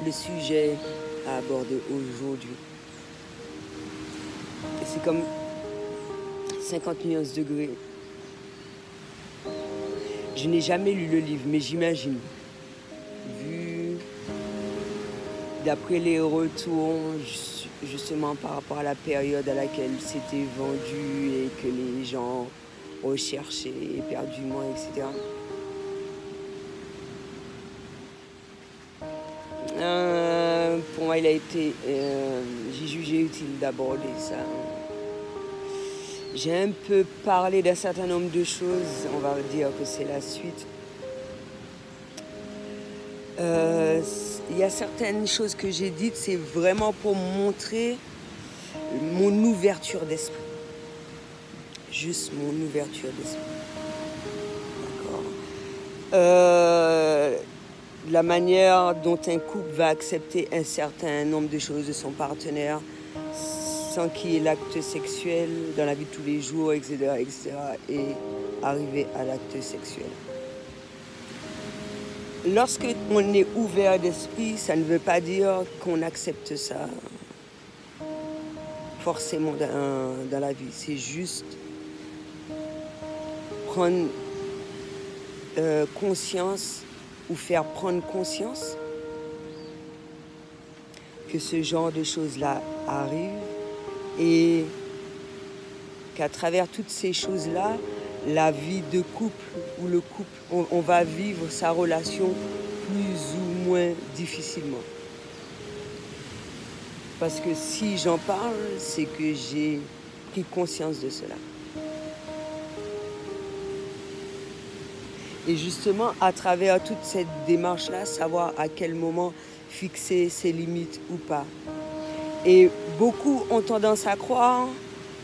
le sujet à aborder aujourd'hui. C'est comme 50 nuances degrés. Je n'ai jamais lu le livre, mais j'imagine, vu d'après les retours, justement par rapport à la période à laquelle c'était vendu et que les gens recherchaient éperdument, etc. Pour moi, j'ai jugé utile d'aborder ça. J'ai un peu parlé d'un certain nombre de choses, on va dire que c'est la suite. Il y a certaines choses que j'ai dites, c'est vraiment pour montrer mon ouverture d'esprit. Juste mon ouverture d'esprit. D'accord. La manière dont un couple va accepter un certain nombre de choses de son partenaire sans qu'il y ait l'acte sexuel dans la vie de tous les jours, etc., et arriver à l'acte sexuel. Lorsque on est ouvert d'esprit, ça ne veut pas dire qu'on accepte ça forcément dans la vie. C'est juste prendre conscience ou faire prendre conscience que ce genre de choses-là arrive et qu'à travers toutes ces choses-là, la vie de couple ou le couple, on va vivre sa relation plus ou moins difficilement. Parce que si j'en parle, c'est que j'ai pris conscience de cela. Et justement, à travers toute cette démarche-là, savoir à quel moment fixer ses limites ou pas. Et beaucoup ont tendance à croire,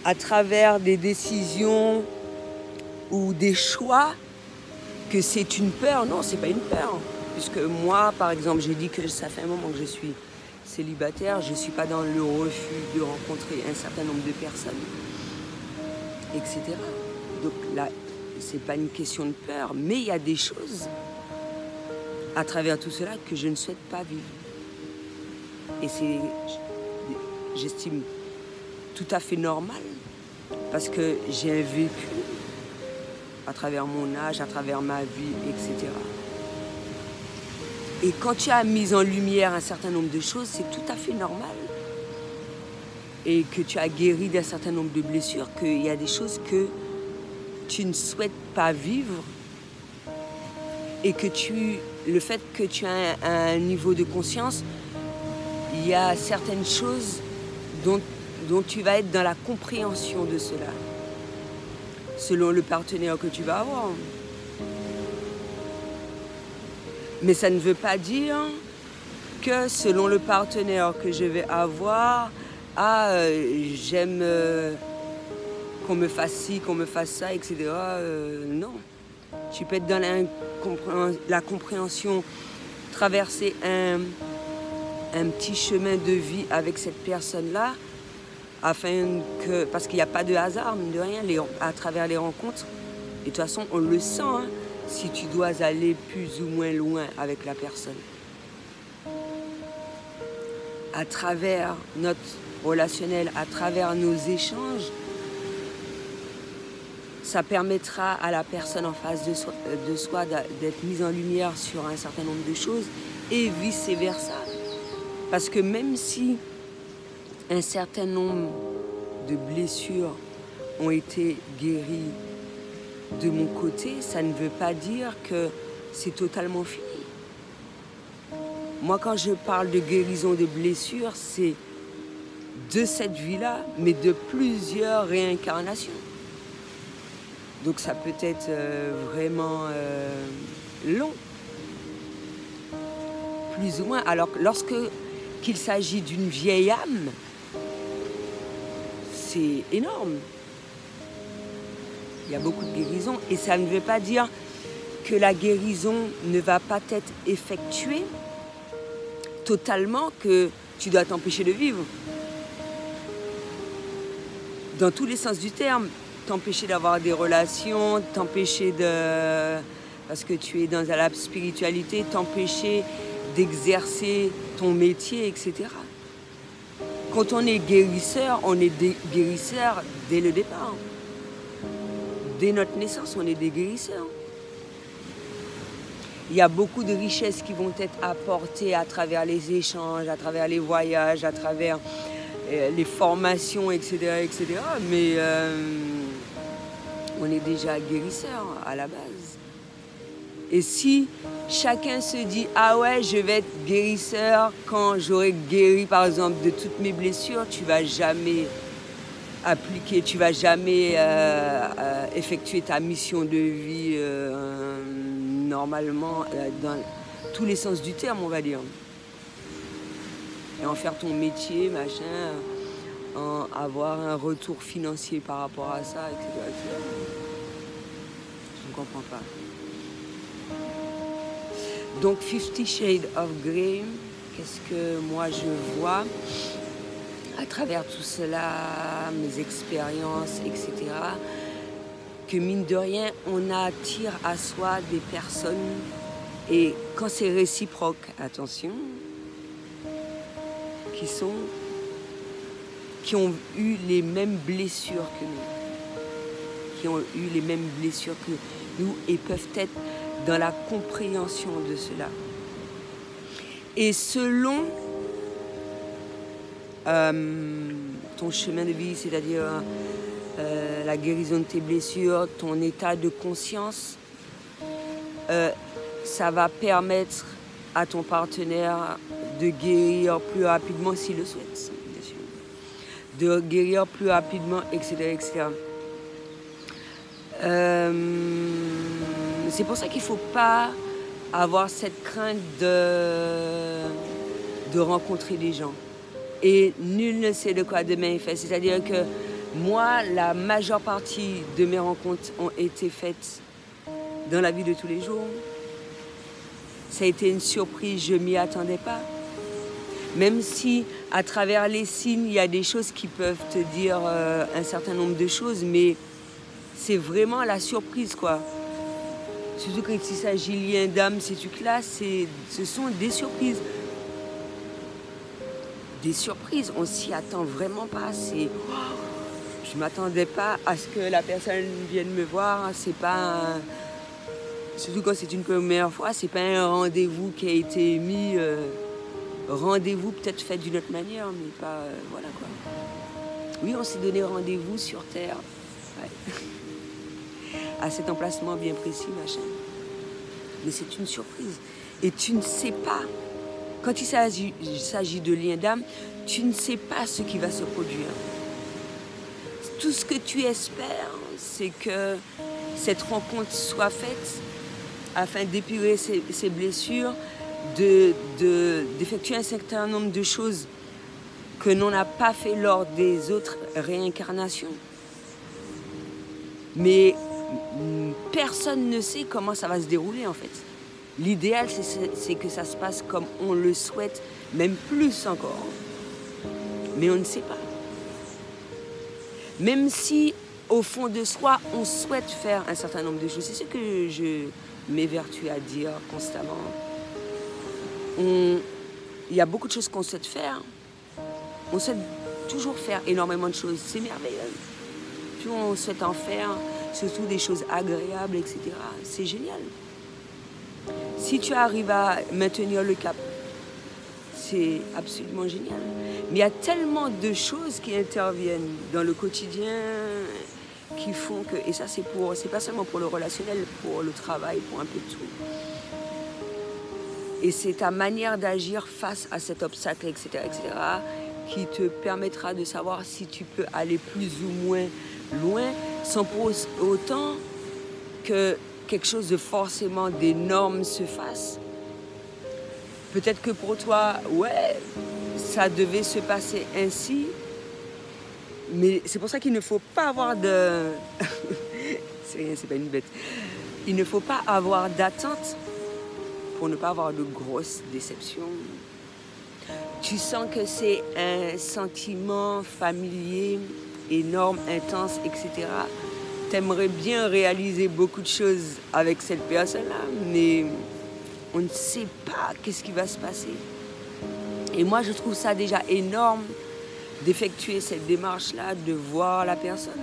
à travers des décisions ou des choix, que c'est une peur. Non, c'est pas une peur. Puisque moi, par exemple, j'ai dit que ça fait un moment que je suis célibataire, je ne suis pas dans le refus de rencontrer un certain nombre de personnes, etc. Donc là, c'est pas une question de peur, mais il y a des choses à travers tout cela que je ne souhaite pas vivre. Et c'est, j'estime, tout à fait normal, parce que j'ai un vécu à travers mon âge, à travers ma vie, etc. Et quand tu as mis en lumière un certain nombre de choses, c'est tout à fait normal. Et que tu as guéri d'un certain nombre de blessures, qu'il y a des choses que tu ne souhaites pas vivre et que le fait que tu as un niveau de conscience, il y a certaines choses dont tu vas être dans la compréhension de cela, selon le partenaire que tu vas avoir. Mais ça ne veut pas dire que selon le partenaire que je vais avoir, j'aime qu'on me fasse ci, qu'on me fasse ça, etc. Non. Tu peux être dans la compréhension, traverser un petit chemin de vie avec cette personne-là, parce qu'il n'y a pas de hasard, de rien, à travers les rencontres. Et de toute façon, on le sent, hein, si tu dois aller plus ou moins loin avec la personne. À travers notre relationnel, à travers nos échanges, ça permettra à la personne en face de soi d'être mise en lumière sur un certain nombre de choses et vice-versa. Parce que même si un certain nombre de blessures ont été guéries de mon côté, ça ne veut pas dire que c'est totalement fini. Moi, quand je parle de guérison de blessures, c'est de cette vie-là, mais de plusieurs réincarnations. Donc ça peut être vraiment long, plus ou moins. Alors qu'il s'agit d'une vieille âme, c'est énorme. Il y a beaucoup de guérisons et ça ne veut pas dire que la guérison ne va pas être effectuée totalement, que tu dois t'empêcher de vivre. Dans tous les sens du terme. T'empêcher d'avoir des relations, t'empêcher parce que tu es dans la spiritualité, t'empêcher d'exercer ton métier, etc. Quand on est guérisseur, on est des guérisseurs dès le départ. Dès notre naissance, on est des guérisseurs. Il y a beaucoup de richesses qui vont être apportées à travers les échanges, à travers les voyages, à travers les formations, etc. etc. Mais on est déjà guérisseur à la base. Et si chacun se dit « Ah ouais, je vais être guérisseur quand j'aurai guéri par exemple de toutes mes blessures », tu ne vas jamais appliquer, tu ne vas jamais effectuer ta mission de vie normalement dans tous les sens du terme, on va dire. Et en faire ton métier, machin, en avoir un retour financier par rapport à ça, etc. etc. Je ne comprends pas. Donc 50 Shades of Grey, qu'est-ce que moi je vois à travers tout cela, mes expériences, etc. Que mine de rien, on attire à soi des personnes, et quand c'est réciproque, attention, qui ont eu les mêmes blessures que nous, qui ont eu les mêmes blessures que nous et peuvent être dans la compréhension de cela. Et selon ton chemin de vie, c'est-à-dire la guérison de tes blessures, ton état de conscience, ça va permettre à ton partenaire de guérir plus rapidement s'il le souhaite, bien sûr. De guérir plus rapidement, etc. etc. C'est pour ça qu'il ne faut pas avoir cette crainte de rencontrer des gens. Et nul ne sait de quoi demain est fait. C'est-à-dire que moi, la majeure partie de mes rencontres ont été faites dans la vie de tous les jours. Ça a été une surprise, je ne m'y attendais pas. Même si, à travers les signes, il y a des choses qui peuvent te dire un certain nombre de choses, mais c'est vraiment la surprise, quoi. Surtout quand il s'agit lien d'âme, ces trucs-là, ce sont des surprises. Des surprises, on s'y attend vraiment pas. Je m'attendais pas à ce que la personne vienne me voir. C'est pas surtout quand c'est une première fois, c'est pas un rendez-vous qui a été mis. Rendez-vous peut-être fait d'une autre manière, mais pas voilà quoi. Oui, on s'est donné rendez-vous sur Terre, ouais. À cet emplacement bien précis, machin. Mais c'est une surprise. Et tu ne sais pas. Quand il s'agit de lien d'âme, tu ne sais pas ce qui va se produire. Tout ce que tu espères, c'est que cette rencontre soit faite afin d'épurer ces blessures, d'effectuer un certain nombre de choses que l'on n'a pas fait lors des autres réincarnations. Mais personne ne sait comment ça va se dérouler en fait. L'idéal, c'est que ça se passe comme on le souhaite, même plus encore. Mais on ne sait pas. Même si, au fond de soi, on souhaite faire un certain nombre de choses. C'est ce que je m'évertue à dire constamment. Il y a beaucoup de choses qu'on souhaite faire. On souhaite toujours faire énormément de choses. C'est merveilleux. Puis on souhaite en faire, surtout des choses agréables, etc. C'est génial. Si tu arrives à maintenir le cap, c'est absolument génial. Mais il y a tellement de choses qui interviennent dans le quotidien qui font que... Et ça, c'est pas seulement pour le relationnel, pour le travail, pour un peu de tout. Et c'est ta manière d'agir face à cet obstacle, etc., etc., qui te permettra de savoir si tu peux aller plus ou moins loin, sans pour autant que quelque chose de forcément d'énorme se fasse. Peut-être que pour toi, ouais, ça devait se passer ainsi, mais c'est pour ça qu'il ne faut pas avoir de... c'est rien, c'est pas une bête. Il ne faut pas avoir d'attente pour ne pas avoir de grosses déceptions. Tu sens que c'est un sentiment familier, énorme, intense, etc. T'aimerais bien réaliser beaucoup de choses avec cette personne-là, mais on ne sait pas qu'est-ce qui va se passer. Et moi, je trouve ça déjà énorme d'effectuer cette démarche-là, de voir la personne.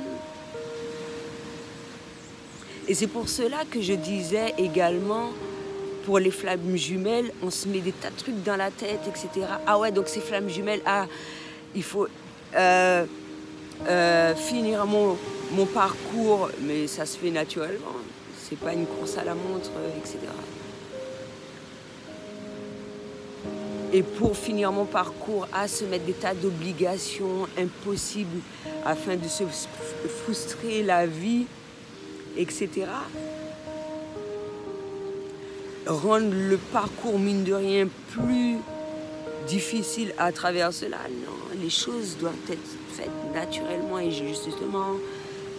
Et c'est pour cela que je disais également, pour les flammes jumelles, on se met des tas de trucs dans la tête, etc. Ah ouais, donc ces flammes jumelles, ah, il faut finir mon parcours, mais ça se fait naturellement. C'est pas une course à la montre, etc. Et pour finir mon parcours, à se mettre des tas d'obligations impossibles afin de se frustrer la vie, etc. Rendre le parcours, mine de rien, plus difficile à travers cela. Non, les choses doivent être faites naturellement et justement,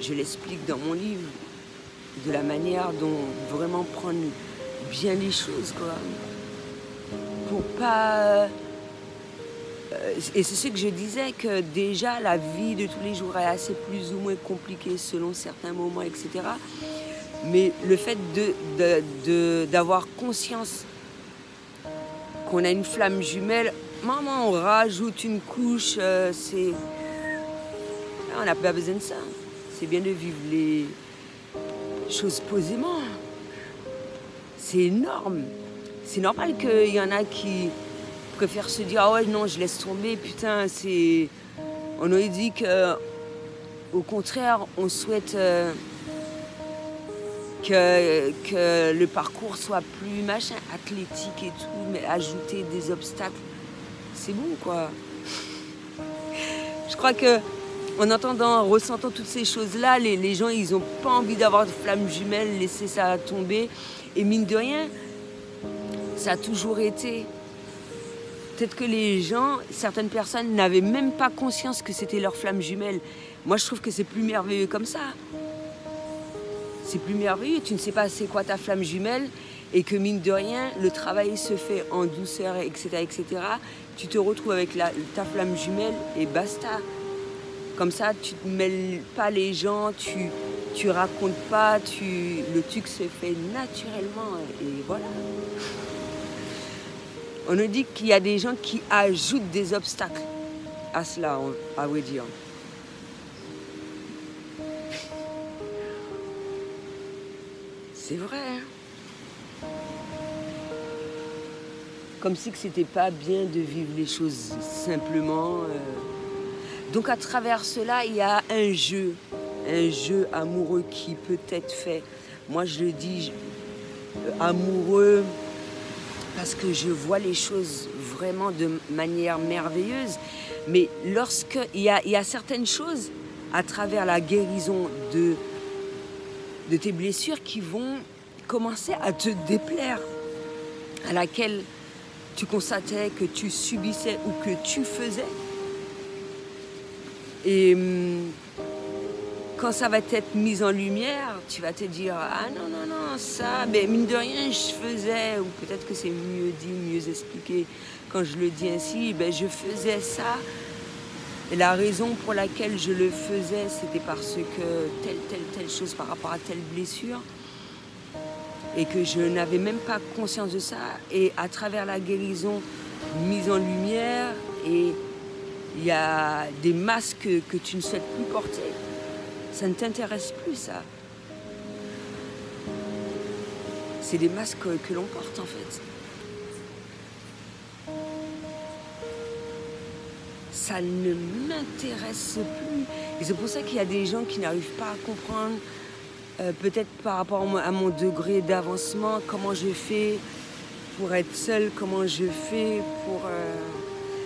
je l'explique dans mon livre, de la manière dont vraiment prendre bien les choses, quoi. Pour pas... Et c'est ce que je disais, que déjà la vie de tous les jours est assez plus ou moins compliquée selon certains moments, etc. Mais le fait d'avoir conscience qu'on a une flamme jumelle, maman, on rajoute une couche, on n'a pas besoin de ça. C'est bien de vivre les choses posément. C'est énorme. C'est normal qu'il y en a qui préfèrent se dire « Ah ouais, non, je laisse tomber, putain, c'est... » On aurait dit qu'au contraire, on souhaite que le parcours soit plus machin, athlétique et tout, mais ajouter des obstacles, c'est bon, quoi. Je crois que en ressentant toutes ces choses-là, les gens, ils n'ont pas envie d'avoir de flammes jumelles, laisser ça tomber. Et mine de rien, ça a toujours été. Peut-être que les gens, certaines personnes n'avaient même pas conscience que c'était leur flamme jumelle. Moi, je trouve que c'est plus merveilleux comme ça. C'est plus merveilleux. Tu ne sais pas c'est quoi ta flamme jumelle et que mine de rien, le travail se fait en douceur, etc., etc. Tu te retrouves avec ta flamme jumelle et basta. Comme ça, tu ne mêles pas les gens, tu racontes pas, le truc se fait naturellement et voilà. On nous dit qu'il y a des gens qui ajoutent des obstacles à cela, à vrai dire. C'est vrai. Hein? Comme si c'était pas bien de vivre les choses simplement. Donc à travers cela, il y a un jeu amoureux qui peut être fait. Moi, je le dis amoureux parce que je vois les choses vraiment de manière merveilleuse. Mais lorsqu'il y a certaines choses à travers la guérison de tes blessures qui vont commencer à te déplaire, à laquelle tu constatais que tu subissais ou que tu faisais. Et quand ça va être mis en lumière, tu vas te dire « Ah non, non, non, ça, mais mine de rien, je faisais. » Ou peut-être que c'est mieux dit, mieux expliqué quand je le dis ainsi. Ben, je faisais ça. Et la raison pour laquelle je le faisais, c'était parce que telle chose par rapport à telle blessure. Et que je n'avais même pas conscience de ça. Et à travers la guérison mise en lumière, et il y a des masques que tu ne souhaites plus porter. Ça ne t'intéresse plus, ça. C'est des masques que l'on porte, en fait. Ça ne m'intéresse plus. Et c'est pour ça qu'il y a des gens qui n'arrivent pas à comprendre, peut-être par rapport à mon degré d'avancement, comment je fais pour être seule, comment je fais pour...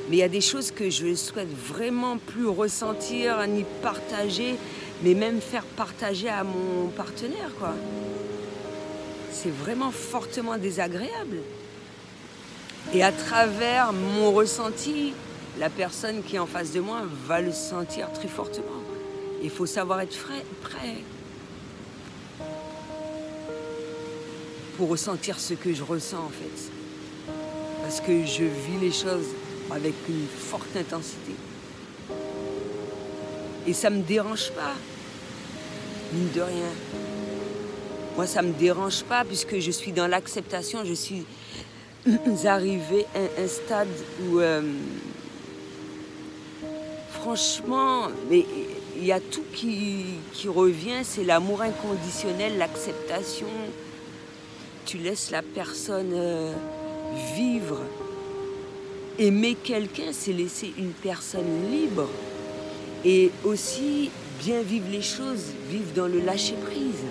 Mais il y a des choses que je souhaite vraiment plus ressentir, ni partager, mais même faire partager à mon partenaire, quoi. C'est vraiment fortement désagréable. Et à travers mon ressenti, la personne qui est en face de moi va le sentir très fortement. Il faut savoir être prêt pour ressentir ce que je ressens, en fait. Parce que je vis les choses avec une forte intensité. Et ça ne me dérange pas, mine de rien. Moi, ça ne me dérange pas puisque je suis dans l'acceptation, je suis arriver à un stade où, franchement, mais il y a tout qui revient, c'est l'amour inconditionnel, l'acceptation. Tu laisses la personne vivre. Aimer quelqu'un, c'est laisser une personne libre. Et aussi, bien vivre les choses, vivre dans le lâcher-prise.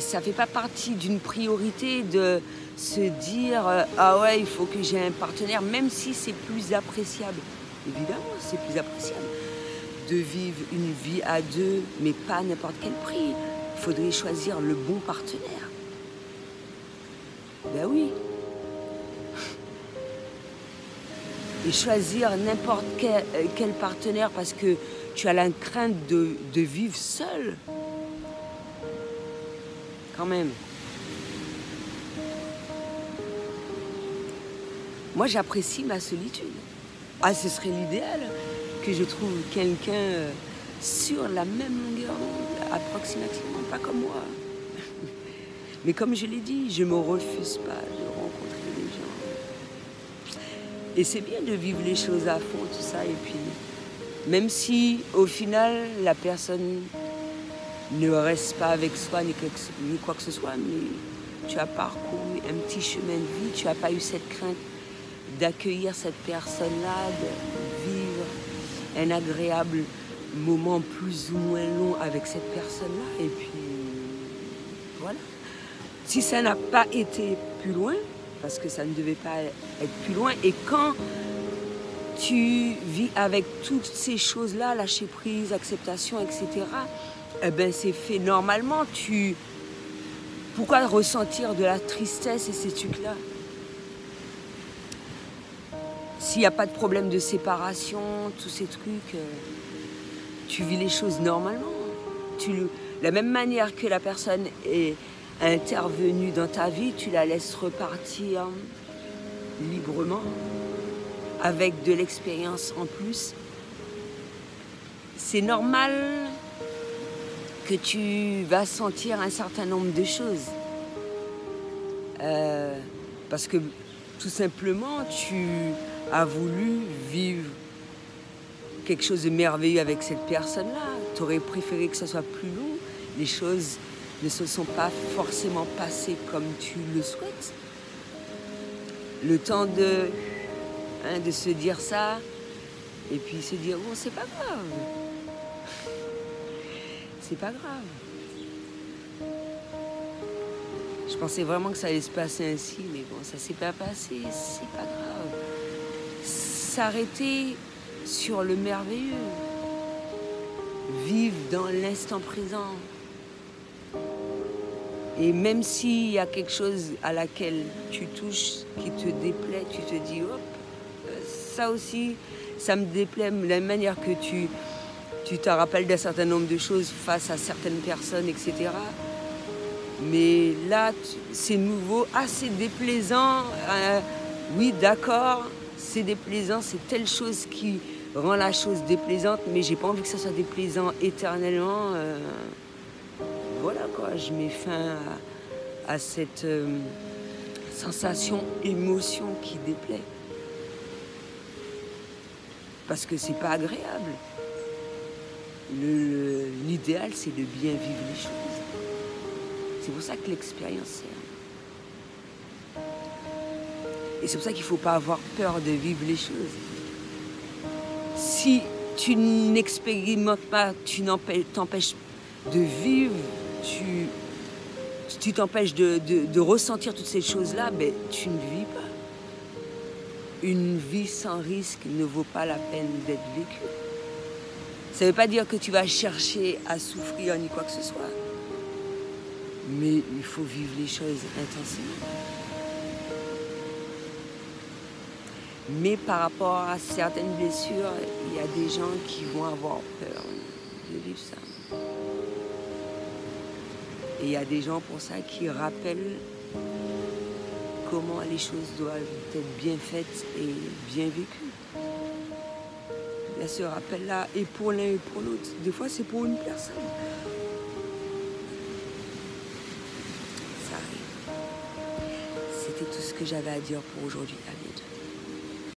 Ça ne fait pas partie d'une priorité de se dire ah ouais, il faut que j'ai un partenaire, même si c'est plus appréciable. Évidemment, c'est plus appréciable de vivre une vie à deux, mais pas à n'importe quel prix. Il faudrait choisir le bon partenaire. Ben oui. Et choisir n'importe quel partenaire parce que tu as la crainte de vivre seul. Quand même. Moi, j'apprécie ma solitude. Ah, ce serait l'idéal que je trouve quelqu'un sur la même longueur d'onde, approximativement, pas comme moi. Mais comme je l'ai dit, je ne me refuse pas de rencontrer des gens. Et c'est bien de vivre les choses à fond, tout ça. Et puis, même si, au final, la personne ne reste pas avec soi ni quoi que ce soit, mais tu as parcouru un petit chemin de vie, tu n'as pas eu cette crainte d'accueillir cette personne-là, de vivre un agréable moment plus ou moins long avec cette personne-là. Et puis, voilà. Si ça n'a pas été plus loin, parce que ça ne devait pas être plus loin, et quand tu vis avec toutes ces choses-là, lâcher prise, acceptation, etc., eh ben c'est fait normalement. Pourquoi ressentir de la tristesse et ces trucs-là? S'il n'y a pas de problème de séparation, tous ces trucs, tu vis les choses normalement. La même manière que la personne est intervenue dans ta vie, tu la laisses repartir librement, avec de l'expérience en plus. C'est normal que tu vas sentir un certain nombre de choses. Parce que tout simplement, tu as voulu vivre quelque chose de merveilleux avec cette personne-là. Tu aurais préféré que ce soit plus long. Les choses ne se sont pas forcément passées comme tu le souhaites. Le temps de se dire ça, et puis se dire, bon, c'est pas grave. C'est pas grave. Je pensais vraiment que ça allait se passer ainsi, mais bon, ça s'est pas passé, c'est pas grave. S'arrêter sur le merveilleux. Vivre dans l'instant présent. Et même s'il y a quelque chose à laquelle tu touches qui te déplaît, tu te dis, hop, ça aussi, ça me déplaît. De la manière que tu te rappelles d'un certain nombre de choses face à certaines personnes, etc. Mais là, c'est nouveau. Ah, c'est déplaisant. Oui, d'accord, c'est déplaisant. C'est telle chose qui rend la chose déplaisante, mais j'ai pas envie que ça soit déplaisant éternellement. Voilà quoi, je mets fin à cette sensation, émotion qui déplaît. Parce que c'est pas agréable. L'idéal, c'est de bien vivre les choses. C'est pour ça que l'expérience sert. Et c'est pour ça qu'il ne faut pas avoir peur de vivre les choses. Si tu n'expérimentes pas, tu t'empêches de vivre, tu t'empêches de ressentir toutes ces choses-là, ben, tu ne vis pas. Une vie sans risque ne vaut pas la peine d'être vécue. Ça ne veut pas dire que tu vas chercher à souffrir ni quoi que ce soit. Mais il faut vivre les choses intensément. Mais par rapport à certaines blessures, il y a des gens qui vont avoir peur de vivre ça. Et il y a des gens pour ça qui rappellent comment les choses doivent être bien faites et bien vécues. Il y a ce rappel-là, et pour l'un et pour l'autre. Des fois, c'est pour une personne. c'était tout ce que j'avais à dire pour aujourd'hui, David.